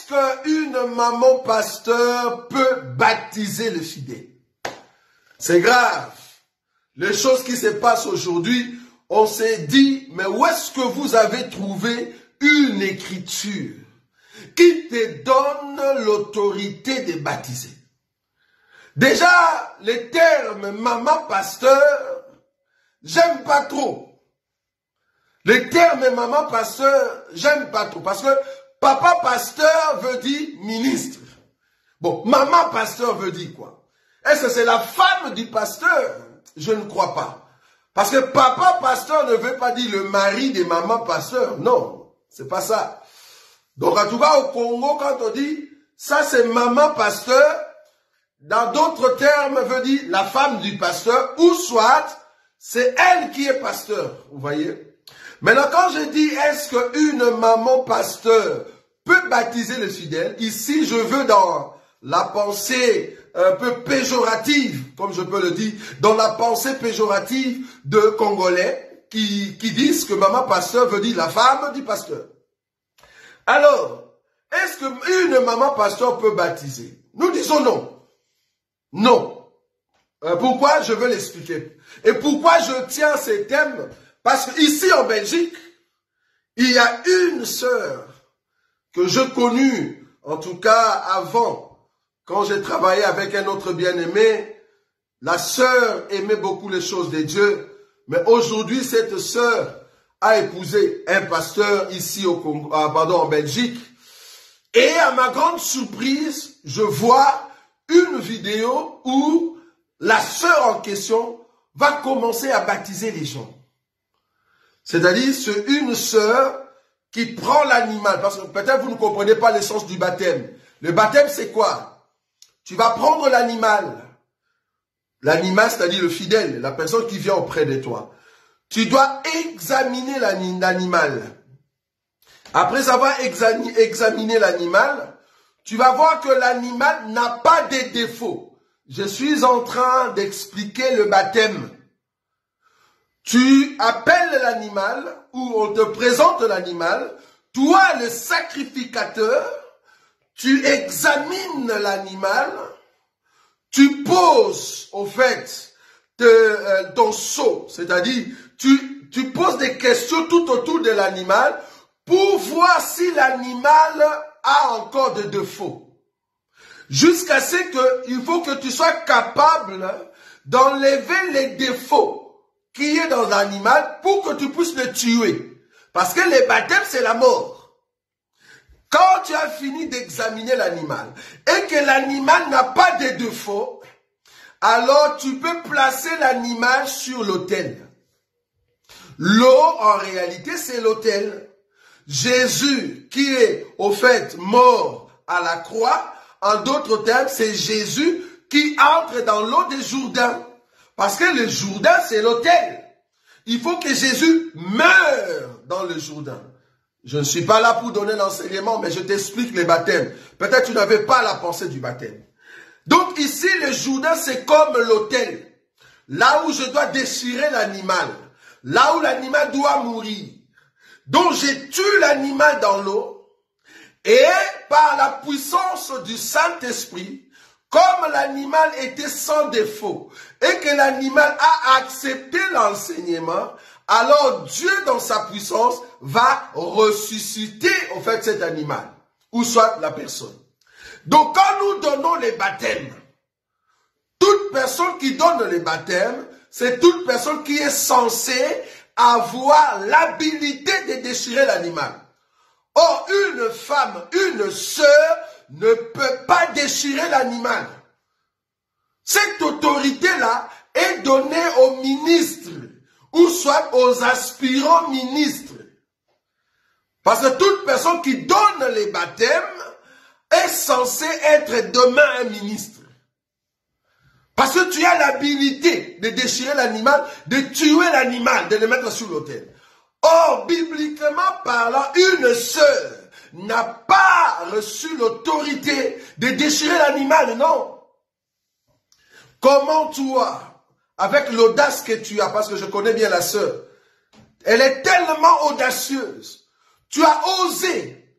est-ce qu'une maman pasteur peut baptiser le fidèle? C'est grave. Les choses qui se passent aujourd'hui, on s'est dit, mais où est-ce que vous avez trouvé une écriture qui te donne l'autorité de baptiser? Déjà, les termes maman pasteur, j'aime pas trop. Les termes maman pasteur, j'aime pas trop. Parce que papa pasteur veut dire ministre. Bon, maman pasteur veut dire quoi? Est-ce que c'est la femme du pasteur? Je ne crois pas. Parce que papa pasteur ne veut pas dire le mari de maman pasteur. Non, c'est pas ça. Donc en tout cas au Congo, quand on dit ça c'est maman pasteur, dans d'autres termes veut dire la femme du pasteur, ou soit c'est elle qui est pasteur. Vous voyez? Maintenant quand je dis est-ce qu'une maman pasteur peut baptiser le fidèle, ici je veux dans la pensée un peu péjorative, comme je peux le dire, dans la pensée péjorative de Congolais qui disent que maman pasteur veut dire la femme du pasteur. Alors, est-ce qu'une maman pasteur peut baptiser? Nous disons non. Non. Pourquoi? Je veux l'expliquer. Et pourquoi je tiens à ces thèmes? Parce qu'ici en Belgique, il y a une sœur que je connus, en tout cas avant, quand j'ai travaillé avec un autre bien-aimé. La sœur aimait beaucoup les choses de Dieu, mais aujourd'hui cette sœur a épousé un pasteur ici au Congo, en Belgique. Et à ma grande surprise, je vois une vidéo où la sœur en question va commencer à baptiser les gens. C'est-à-dire, c'est une sœur qui prend l'animal. Parce que peut-être vous ne comprenez pas l'essence du baptême. Le baptême, c'est quoi? Tu vas prendre l'animal. L'animal, c'est-à-dire le fidèle, la personne qui vient auprès de toi. Tu dois examiner l'animal. Après avoir examiné l'animal, tu vas voir que l'animal n'a pas de défauts. Je suis en train d'expliquer le baptême. Tu appelles l'animal, ou on te présente l'animal, toi le sacrificateur, tu examines l'animal, tu poses au fait ton sceau, c'est-à-dire tu poses des questions tout autour de l'animal pour voir si l'animal a encore des défauts. Jusqu'à ce qu'il faut que tu sois capable d'enlever les défauts qui est dans l'animal pour que tu puisses le tuer. Parce que le baptême, c'est la mort. Quand tu as fini d'examiner l'animal et que l'animal n'a pas de défauts, alors tu peux placer l'animal sur l'autel. L'eau, en réalité, c'est l'autel. Jésus, qui est au fait mort à la croix, en d'autres termes, c'est Jésus qui entre dans l'eau des Jourdains. Parce que le Jourdain, c'est l'autel. Il faut que Jésus meure dans le Jourdain. Je ne suis pas là pour donner l'enseignement, mais je t'explique les baptêmes. Peut-être tu n'avais pas la pensée du baptême. Donc ici, le Jourdain, c'est comme l'autel. Là où je dois déchirer l'animal. Là où l'animal doit mourir. Donc je tue l'animal dans l'eau. Et par la puissance du Saint-Esprit, comme l'animal était sans défaut et que l'animal a accepté l'enseignement, alors Dieu dans sa puissance va ressusciter au fait cet animal, ou soit la personne. Donc quand nous donnons les baptêmes, toute personne qui donne les baptêmes, c'est toute personne qui est censée avoir l'habilité de déchirer l'animal. Or, une femme, une sœur ne peut pas déchirer l'animal. Cette autorité-là est donnée aux ministres ou soit aux aspirants ministres. Parce que toute personne qui donne les baptêmes est censée être demain un ministre. Parce que tu as l'habilité de déchirer l'animal, de tuer l'animal, de le mettre sur l'autel. Or, bibliquement parlant, une sœur n'a pas reçu l'autorité de déchirer l'animal, non. Comment toi, avec l'audace que tu as, parce que je connais bien la sœur, elle est tellement audacieuse. Tu as osé,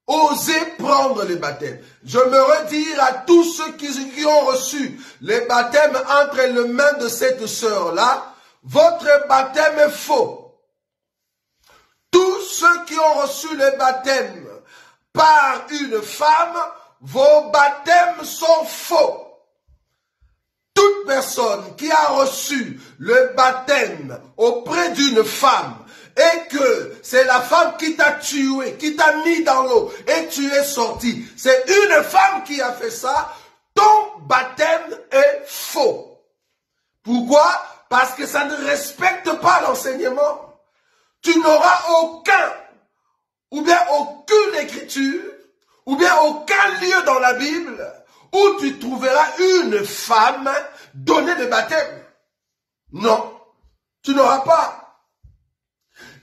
osez prendre le baptême. Je me redire à tous ceux qui ont reçu le baptême entre les mains de cette sœur-là, votre baptême est faux. Tous ceux qui ont reçu le baptême par une femme, vos baptêmes sont faux. Toute personne qui a reçu le baptême auprès d'une femme et que c'est la femme qui t'a tué, qui t'a mis dans l'eau et tu es sorti, c'est une femme qui a fait ça, ton baptême est faux. Pourquoi? Parce que ça ne respecte pas l'enseignement. Tu n'auras aucun, ou bien aucune écriture, ou bien aucun lieu dans la Bible où tu trouveras une femme donner le baptême. Non, tu n'auras pas.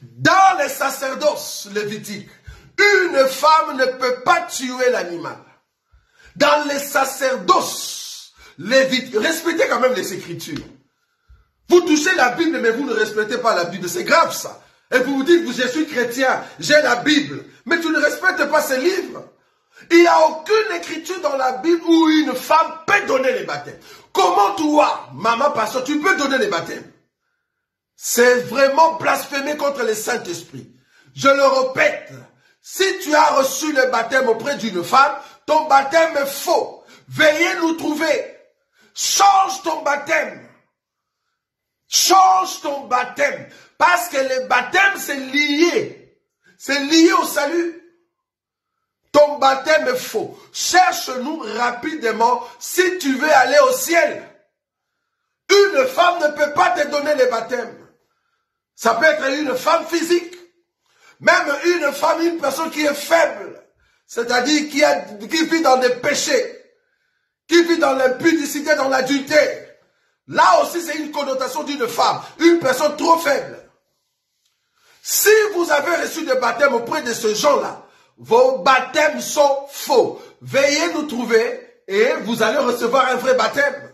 Dans les sacerdoces lévitiques, une femme ne peut pas tuer l'animal. Dans les sacerdoces lévitiques, respectez quand même les Écritures. Vous touchez la Bible, mais vous ne respectez pas la Bible. C'est grave ça. Et vous vous dites, je suis chrétien, j'ai la Bible. Mais tu ne respectes pas ces livres. Il n'y a aucune écriture dans la Bible où une femme peut donner les baptêmes. Comment toi, maman pasteur, tu peux donner les baptêmes? C'est vraiment blasphémer contre le Saint-Esprit. Je le répète, si tu as reçu le baptême auprès d'une femme, ton baptême est faux. Veuillez nous trouver. Change ton baptême. Change ton baptême. Parce que le baptême, c'est lié. C'est lié au salut. Ton baptême est faux. Cherche-nous rapidement si tu veux aller au ciel. Une femme ne peut pas te donner le baptême. Ça peut être une femme physique. Même une femme, une personne qui est faible. C'est-à-dire qui vit dans des péchés. Qui vit dans l'impudicité, dans l'adultère. Là aussi, c'est une connotation d'une femme. Une personne trop faible. Si vous avez reçu le baptême auprès de ce gens-là, vos baptêmes sont faux. Veuillez nous trouver et vous allez recevoir un vrai baptême.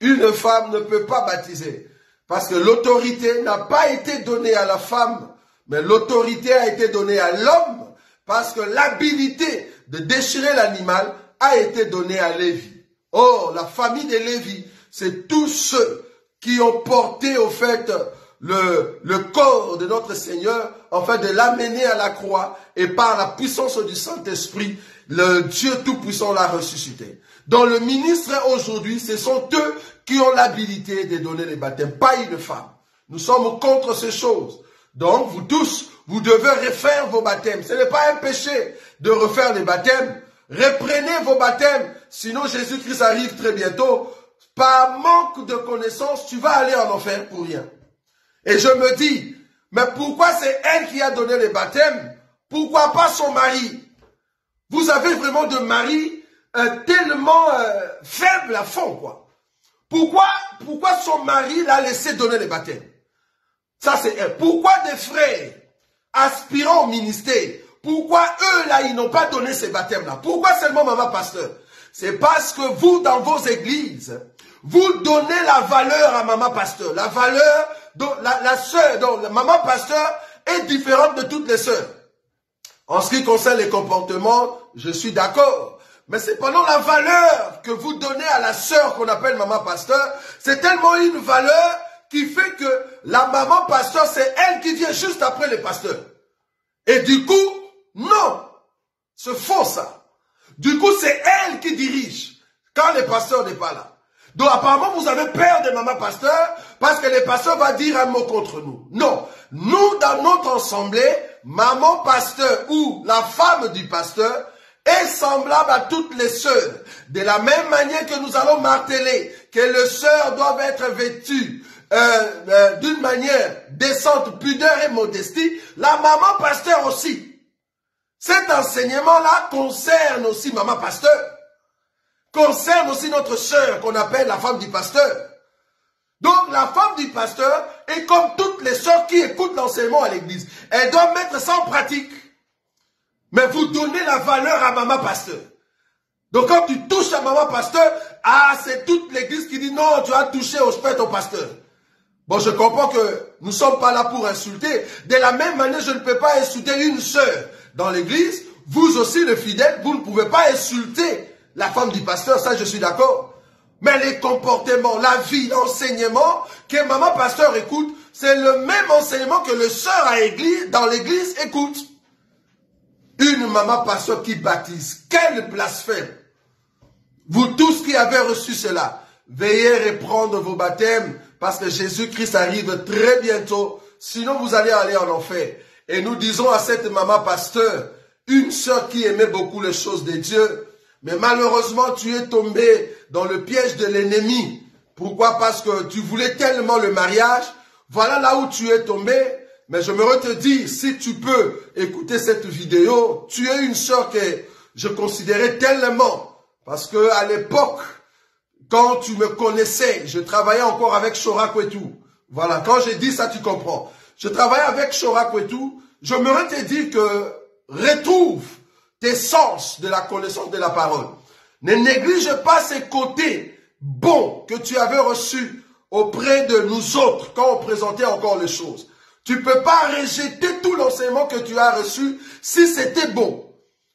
Une femme ne peut pas baptiser parce que l'autorité n'a pas été donnée à la femme, mais l'autorité a été donnée à l'homme parce que l'habilité de déchirer l'animal a été donnée à Lévi. Oh, la famille de Lévi, c'est tous ceux qui ont porté au fait le corps de notre Seigneur, afin de l'amener à la croix, et par la puissance du Saint-Esprit, le Dieu Tout-Puissant l'a ressuscité. Donc le ministre aujourd'hui, ce sont eux qui ont l'habilité de donner les baptêmes, pas une femme. Nous sommes contre ces choses. Donc vous tous, vous devez refaire vos baptêmes. Ce n'est pas un péché de refaire les baptêmes. Reprenez vos baptêmes, sinon Jésus-Christ arrive très bientôt. Par manque de connaissances, tu vas aller en enfer pour rien. Et je me dis, mais pourquoi c'est elle qui a donné les baptêmes? Pourquoi pas son mari? Vous avez vraiment de mari tellement faible à fond, quoi. Pourquoi son mari l'a laissé donner les baptêmes? Ça c'est elle. Pourquoi des frères aspirant au ministère, pourquoi eux là, ils n'ont pas donné ces baptêmes-là? Pourquoi seulement maman pasteur? C'est parce que vous, dans vos églises, vous donnez la valeur à maman pasteur. La valeur, donc la sœur, donc la maman pasteur est différente de toutes les sœurs. En ce qui concerne les comportements, je suis d'accord. Mais c'est pendant la valeur que vous donnez à la sœur qu'on appelle maman pasteur, c'est tellement une valeur qui fait que la maman pasteur, c'est elle qui vient juste après les pasteurs. Et du coup, non, c'est faux ça. Du coup, c'est elle qui dirige quand le pasteur n'est pas là. Donc apparemment, vous avez peur de maman pasteur parce que le pasteur va dire un mot contre nous. Non, nous dans notre assemblée, maman pasteur ou la femme du pasteur est semblable à toutes les sœurs. De la même manière que nous allons marteler que les sœurs doivent être vêtues d'une manière décente, pudeur et modestie, la maman pasteur aussi. Cet enseignement-là concerne aussi maman pasteur. Concerne aussi notre sœur qu'on appelle la femme du pasteur. Donc la femme du pasteur est comme toutes les sœurs qui écoutent l'enseignement à l'église. Elle doit mettre ça en pratique. Mais vous donnez la valeur à maman pasteur. Donc quand tu touches à maman pasteur, ah c'est toute l'église qui dit non, tu as touché au fait au pasteur. Bon, je comprends que nous ne sommes pas là pour insulter. De la même manière, je ne peux pas insulter une sœur dans l'église vous aussi les fidèles, vous ne pouvez pas insulter la femme du pasteur, ça je suis d'accord. Mais les comportements, la vie, l'enseignement que maman pasteur écoute, c'est le même enseignement que le sœur à église, dans l'église écoute. Une maman pasteur qui baptise, quel blasphème! Vous tous qui avez reçu cela, veillez reprendre vos baptêmes parce que Jésus-Christ arrive très bientôt. Sinon, vous allez aller en enfer. Et nous disons à cette maman pasteur, une sœur qui aimait beaucoup les choses de Dieu, mais malheureusement, tu es tombé dans le piège de l'ennemi. Pourquoi? Parce que tu voulais tellement le mariage. Voilà là où tu es tombé. Mais j'aimerais te dire, si tu peux écouter cette vidéo, tu es une sœur que je considérais tellement. Parce que à l'époque, quand tu me connaissais, je travaillais encore avec Chora Kwetu. Voilà, quand j'ai dit ça, tu comprends. Je travaillais avec Chora Kwetu. J'aimerais te dire que retrouve tes sens de la connaissance de la parole. Ne néglige pas ces côtés bons que tu avais reçus auprès de nous autres quand on présentait encore les choses. Tu ne peux pas rejeter tout l'enseignement que tu as reçu si c'était bon.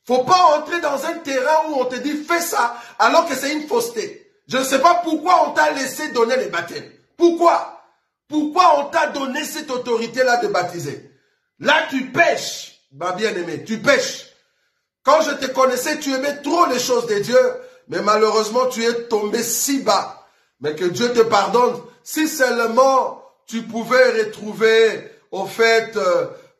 Faut pas entrer dans un terrain où on te dit fais ça alors que c'est une fausseté. Je ne sais pas pourquoi on t'a laissé donner les baptêmes. Pourquoi? Pourquoi on t'a donné cette autorité-là de baptiser? Là, tu pêches, ma bien-aimée, tu pêches. Quand je te connaissais, tu aimais trop les choses de Dieu, mais malheureusement, tu es tombé si bas. Mais que Dieu te pardonne. Si seulement tu pouvais retrouver, au fait,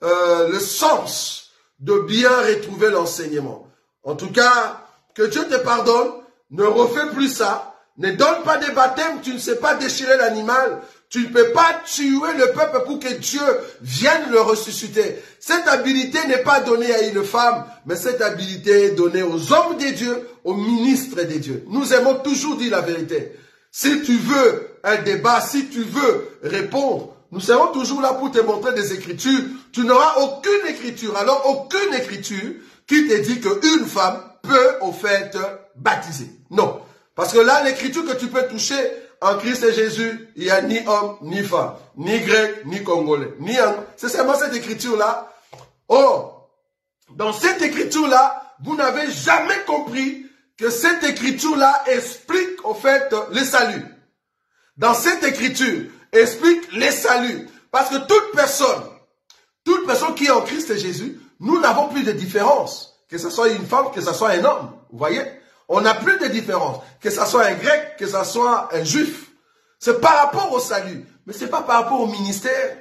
le sens de bien retrouver l'enseignement. En tout cas, que Dieu te pardonne, ne refais plus ça. Ne donne pas des baptêmes, tu ne sais pas déchirer l'animal. Tu ne peux pas tuer le peuple pour que Dieu vienne le ressusciter. Cette habilité n'est pas donnée à une femme, mais cette habilité est donnée aux hommes de Dieu, aux ministres de Dieu. Nous aimons toujours dire la vérité. Si tu veux un débat, si tu veux répondre, nous serons toujours là pour te montrer des écritures. Tu n'auras aucune écriture, alors aucune écriture qui te dit qu'une femme peut au fait baptiser. Non. Parce que là, l'écriture que tu peux toucher en Christ et Jésus, il n'y a ni homme, ni femme, ni grec, ni congolais, ni un. C'est seulement cette écriture-là. Oh, dans cette écriture-là, vous n'avez jamais compris que cette écriture-là explique au fait le salut. Dans cette écriture, explique les saluts. Parce que toute personne qui est en Christ et Jésus, nous n'avons plus de différence. Que ce soit une femme, que ce soit un homme. Vous voyez? On n'a plus de différence. Que ce soit un grec, que ce soit un juif. C'est par rapport au salut. Mais ce n'est pas par rapport au ministère.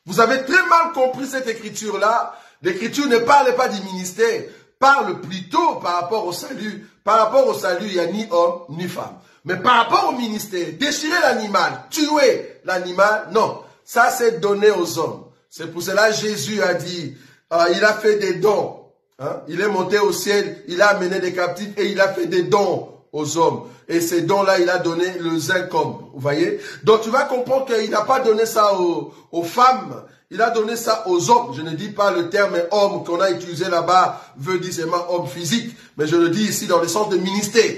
Vous avez très mal compris cette écriture-là. L'écriture ne parle pas du ministère. Parle plutôt par rapport au salut. Par rapport au salut, il n'y a ni homme, ni femme. Mais par rapport au ministère, déchirer l'animal, tuer l'animal, non. Ça, c'est donné aux hommes. C'est pour cela que Jésus a dit, il a fait des dons. Hein? Il est monté au ciel, il a amené des captifs et il a fait des dons aux hommes. Et ces dons-là, il a donné les incombe. Vous voyez? Donc tu vas comprendre qu'il n'a pas donné ça aux femmes. Il a donné ça aux hommes. Je ne dis pas le terme homme qu'on a utilisé là-bas veut dire seulement homme physique. Mais je le dis ici dans le sens de ministère.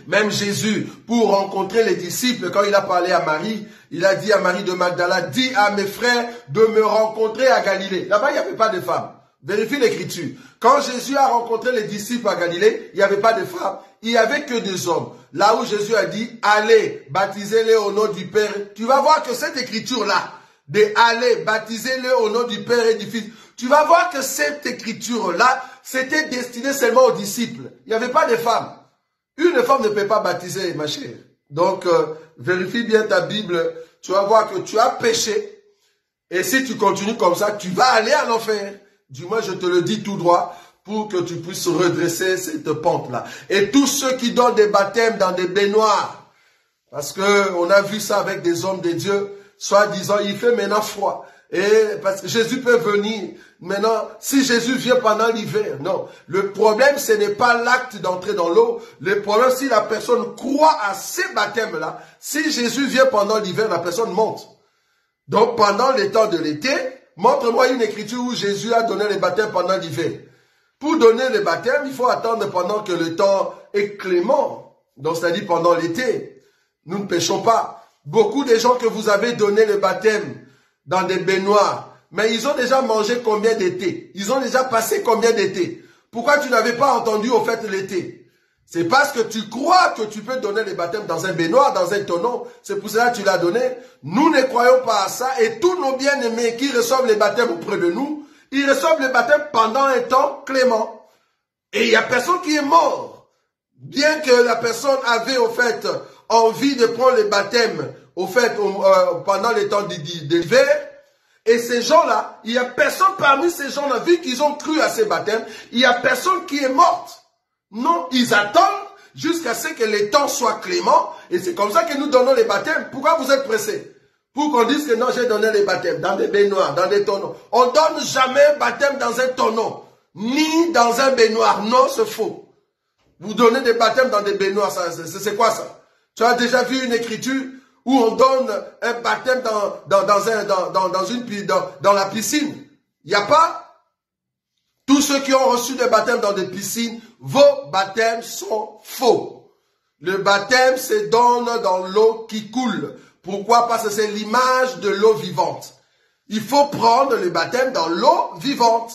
Même Jésus, pour rencontrer les disciples, quand il a parlé à Marie, il a dit à Marie de Magdala, dis à mes frères de me rencontrer à Galilée. Là-bas, il n'y avait pas de femmes. Vérifie l'écriture. Quand Jésus a rencontré les disciples à Galilée, il n'y avait pas de femmes, il n'y avait que des hommes. Là où Jésus a dit, allez, baptisez-les au nom du Père. Tu vas voir que cette écriture-là, de aller, baptisez-les au nom du Père et du Fils, tu vas voir que cette écriture-là, c'était destiné seulement aux disciples. Il n'y avait pas de femmes. Une femme ne peut pas baptiser, ma chère. Donc, vérifie bien ta Bible. Tu vas voir que tu as péché. Et si tu continues comme ça, tu vas aller à l'enfer. Du moins, je te le dis tout droit pour que tu puisses redresser cette pente-là. Et tous ceux qui donnent des baptêmes dans des baignoires, parce que on a vu ça avec des hommes de Dieu, soi-disant, il fait maintenant froid. Et parce que Jésus peut venir. Maintenant, si Jésus vient pendant l'hiver, non. Le problème, ce n'est pas l'acte d'entrer dans l'eau. Le problème, si la personne croit à ces baptêmes-là, si Jésus vient pendant l'hiver, la personne monte. Donc, pendant les temps de l'été, montre-moi une écriture où Jésus a donné les baptêmes pendant l'hiver. Pour donner les baptêmes, il faut attendre pendant que le temps est clément. Donc, c'est-à-dire pendant l'été. Nous ne péchons pas. Beaucoup de gens que vous avez donné le baptême dans des baignoires, mais ils ont déjà mangé combien d'été? Ils ont déjà passé combien d'été? Pourquoi tu n'avais pas entendu au fait l'été? C'est parce que tu crois que tu peux donner les baptêmes dans un baignoire, dans un tonneau. C'est pour cela que tu l'as donné. Nous ne croyons pas à ça. Et tous nos bien-aimés qui reçoivent les baptêmes auprès de nous, ils reçoivent les baptêmes pendant un temps clément. Et il n'y a personne qui est mort. Bien que la personne avait au fait envie de prendre les baptêmes au fait pendant les temps d'hiver. Et ces gens-là, il n'y a personne parmi ces gens-là, vu qu'ils ont cru à ces baptêmes, il n'y a personne qui est morte. Non, ils attendent jusqu'à ce que les temps soient cléments. Et c'est comme ça que nous donnons les baptêmes. Pourquoi vous êtes pressés? Pour qu'on dise que non, j'ai donné les baptêmes dans des baignoires, dans des tonneaux. On ne donne jamais un baptême dans un tonneau, ni dans un baignoire. Non, c'est faux. Vous donnez des baptêmes dans des baignoires, c'est quoi ça? Tu as déjà vu une écriture où on donne un baptême dans la piscine? Il n'y a pas. Tous ceux qui ont reçu des baptêmes dans des piscines, vos baptêmes sont faux. Le baptême se donne dans l'eau qui coule. Pourquoi? Parce que c'est l'image de l'eau vivante. Il faut prendre le baptême dans l'eau vivante.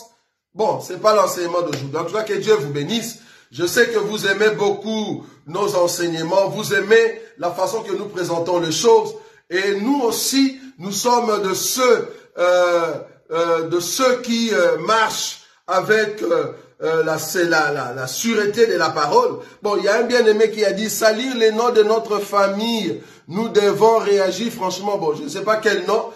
Bon, c'est pas l'enseignement d'aujourd'hui. En tout cas, que Dieu vous bénisse. Je sais que vous aimez beaucoup nos enseignements. Vous aimez la façon que nous présentons les choses. Et nous aussi, nous sommes de ceux qui marchent avec la sûreté de la parole. Bon, il y a un bien-aimé qui a dit, salir les noms de notre famille, nous devons réagir franchement. Bon, je ne sais pas quel nom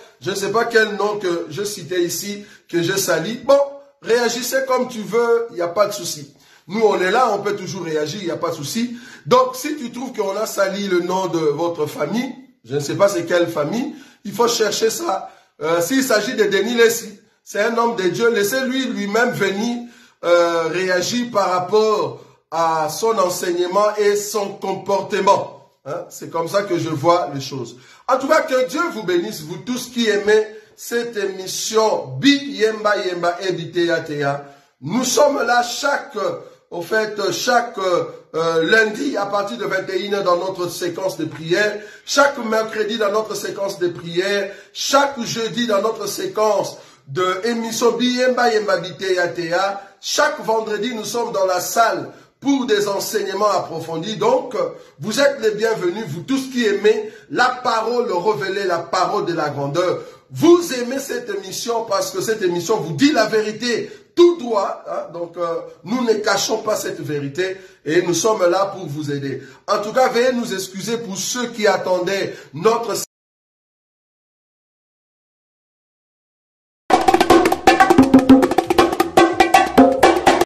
que je citais ici, que je salis. Bon, réagissez comme tu veux, il n'y a pas de souci. Nous, on est là, on peut toujours réagir, il n'y a pas de souci. Donc, si tu trouves qu'on a sali le nom de votre famille, je ne sais pas c'est quelle famille, il faut chercher ça. S'il s'agit de Denis Lessi, c'est un homme de Dieu, laissez-lui lui-même venir réagir par rapport à son enseignement et son comportement. Hein? C'est comme ça que je vois les choses. En tout cas, que Dieu vous bénisse, vous tous qui aimez cette émission Bi Yemba Yemba Ebitea Tea. Nous sommes là chaque lundi à partir de 21h dans notre séquence de prière, chaque mercredi dans notre séquence de prière, chaque jeudi dans notre séquence de émission Biyemba Yemba Bitea Tea. Chaque vendredi, nous sommes dans la salle pour des enseignements approfondis. Donc, vous êtes les bienvenus, vous tous qui aimez la parole révélée, la parole de la grandeur. Vous aimez cette émission parce que cette émission vous dit la vérité tout droit. Hein? Donc, nous ne cachons pas cette vérité et nous sommes là pour vous aider. En tout cas, veuillez nous excuser pour ceux qui attendaient notre